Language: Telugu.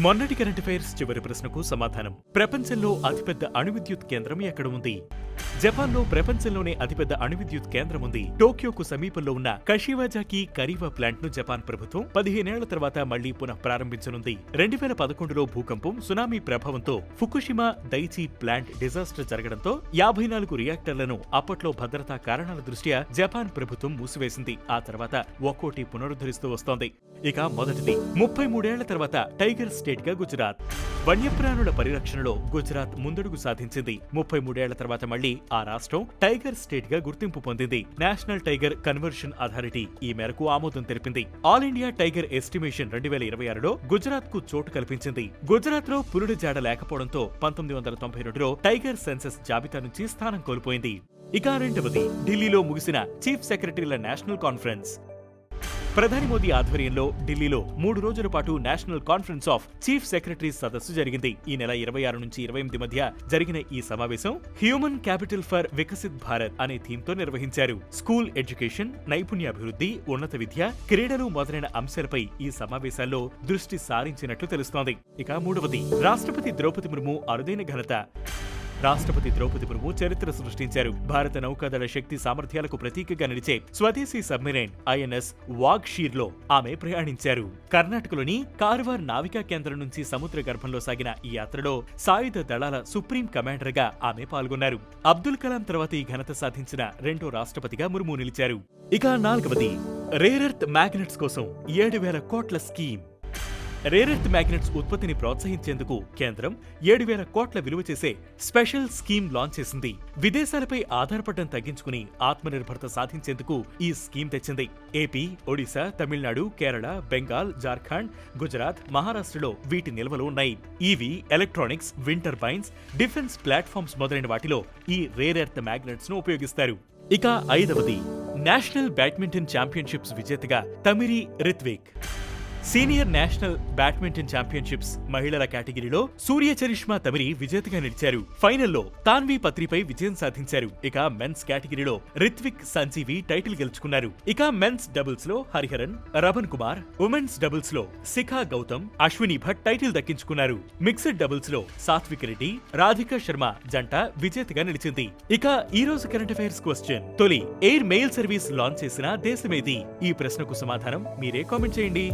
మొన్నటి కరెంట్ అఫైర్స్ చివరి ప్రశ్నకు సమాధానం. ప్రపంచంలో అతిపెద్ద అణువిద్యుత్ కేంద్రం ఎక్కడ ఉంది? జపాన్లో ప్రపంచంలోనే అతిపెద్ద అణువిద్యుత్ కేంద్రం ఉంది. టోక్యోకు సమీపంలో ఉన్న కషివాజాకి కరీవా ప్లాంట్ ను జపాన్ ప్రభుత్వం 15 ఏళ్ల తర్వాత మళ్లీ పునః ప్రారంభించనుంది. 2011లో భూకంపం, సునామీ ప్రభావంతో ఫుకుషిమా దైచి ప్లాంట్ డిజాస్టర్ జరగడంతో 54 రియాక్టర్లను అప్పట్లో భద్రతా కారణాల దృష్ట్యా జపాన్ ప్రభుత్వం మూసివేసింది. ఆ తర్వాత ఒక్కోటి పునరుద్ధరిస్తూ వస్తోంది. ఇక మొదటిది 33 ఏళ్ల తర్వాత టైగర్ స్టేట్ గా గుజరాత్. వన్యప్రాణుల పరిరక్షణలో గుజరాత్ ముందడుగు సాధించింది. 33 ఏళ్ల తర్వాత మళ్లీ ఆ రాష్ట్రం టైగర్ స్టేట్ గా గుర్తింపు పొందింది. నేషనల్ టైగర్ కన్వర్షన్ అథారిటీ ఈ మేరకు ఆమోదం తెలిపింది. ఆల్ ఇండియా టైగర్ ఎస్టిమేషన్ 2026లో గుజరాత్ కు చోటు కల్పించింది. గుజరాత్ లో పులుల జాడ లేకపోవడంతో 1992లో టైగర్ సెన్సస్ జాబితా నుంచి స్థానం కోల్పోయింది. ఇక రెండవది ఢిల్లీలో ముగిసిన చీఫ్ సెక్రటరీల నేషనల్ కాన్ఫరెన్స్. ప్రధాని మోదీ ఆధ్వర్యంలో ఢిల్లీలో 3 రోజుల పాటు national conference of chief secretaries సదస్సు జరిగింది. ఈ నెల 26 నుంచి 28 మధ్య జరిగిన ఈ సమావేశం human capital for Viksit Bharat అనే థీమ్తో నిర్వహించారు. స్కూల్ ఎడ్యుకేషన్, నైపుణ్యాభివృద్ధి, ఉన్నత విద్య, క్రీడలు మొదలైన అంశాలపై ఈ సమావేశాల్లో దృష్టి సారించినట్లు తెలుస్తోంది. ఇక మూడవది రాష్ట్రపతి ద్రౌపది ముర్ము అరుదైన ఘనత. రాష్ట్రపతి ద్రౌపది ముర్ము చరిత్ర సృష్టించారు. భారత నౌకాదళ శక్తి సామర్థ్యాలకు ప్రతీకగా నిలిచే స్వదేశీ సబ్మెరైన్ ఐఎన్ఎస్ వాగ్షీర్ లో ఆమె ప్రయాణించారు. కర్ణాటకలోని కార్వార్ నావికా కేంద్రం నుంచి సముద్ర గర్భంలో సాగిన ఈ యాత్రలో సాయుధ దళాల సుప్రీం కమాండర్ గా ఆమె పాల్గొన్నారు. అబ్దుల్ కలాం తర్వాత ఈ ఘనత సాధించిన రెండో రాష్ట్రపతిగా ముర్ము నిలిచారు. ఇక నాలుగవది రేర్ ఎర్త్ మ్యాగ్నెట్స్ కోసం 7,000 కోట్ల స్కీమ్. రేర్ ఎర్త్ మ్యాగ్నెట్స్ ఉత్పత్తిని ప్రోత్సహించేందుకు కేంద్రం 7,000 కోట్ల విలువ చేసే స్పెషల్ స్కీమ్ లాంచ్ చేసింది. విదేశాలపై ఆధారపడడం తగ్గించుకుని ఆత్మనిర్భరత సాధించేందుకు ఈ స్కీమ్ తెచ్చింది. ఏపీ, ఒడిశా, తమిళనాడు, కేరళ, బెంగాల్, జార్ఖండ్, గుజరాత్, మహారాష్ట్రలో వీటి నిల్వలు ఉన్నాయి. EV, electronics, wind turbines, defence platforms మొదలైన వాటిలో ఈ రేర్ ఎర్త్ మ్యాగ్నెట్స్ ను ఉపయోగిస్తారు. ఇక ఐదవది నేషనల్ బ్యాడ్మింటన్ ఛాంపియన్షిప్స్ విజేతగా Tamiri Rithvik. Senior national badminton championships మహిళల కేటగిరీలో సూర్య చరిష్మా తమిరి విజేతగా నిలిచారు. ఫైనల్లో తాన్వి పత్రిపై విజయం సాధించారు. ఇక మెన్స్ కేటగిరీలో రిత్విక్ సంజీవి టైటిల్ గెలుచుకున్నారు. ఇక మెన్స్ డబుల్స్ లో హరిహరన్, రమణ్ కుమార్, ఉమెన్స్ డబుల్స్ లో శిఖా గౌతమ్, అశ్విని భట్ టైటిల్ దక్కించుకున్నారు. మిక్స్డ్ డబుల్స్ లో సాత్విక్ రెడ్డి, రాధికా శర్మ జంట విజేతగా నిలిచింది. ఇక ఈ రోజు కరెంట్ అఫైర్స్ క్వశ్చన్: తొలి ఎయిర్ మెయిల్ సర్వీస్ లాంచ్ చేసిన దేశమేది? ఈ ప్రశ్నకు సమాధానం మీరే కామెంట్ చేయండి.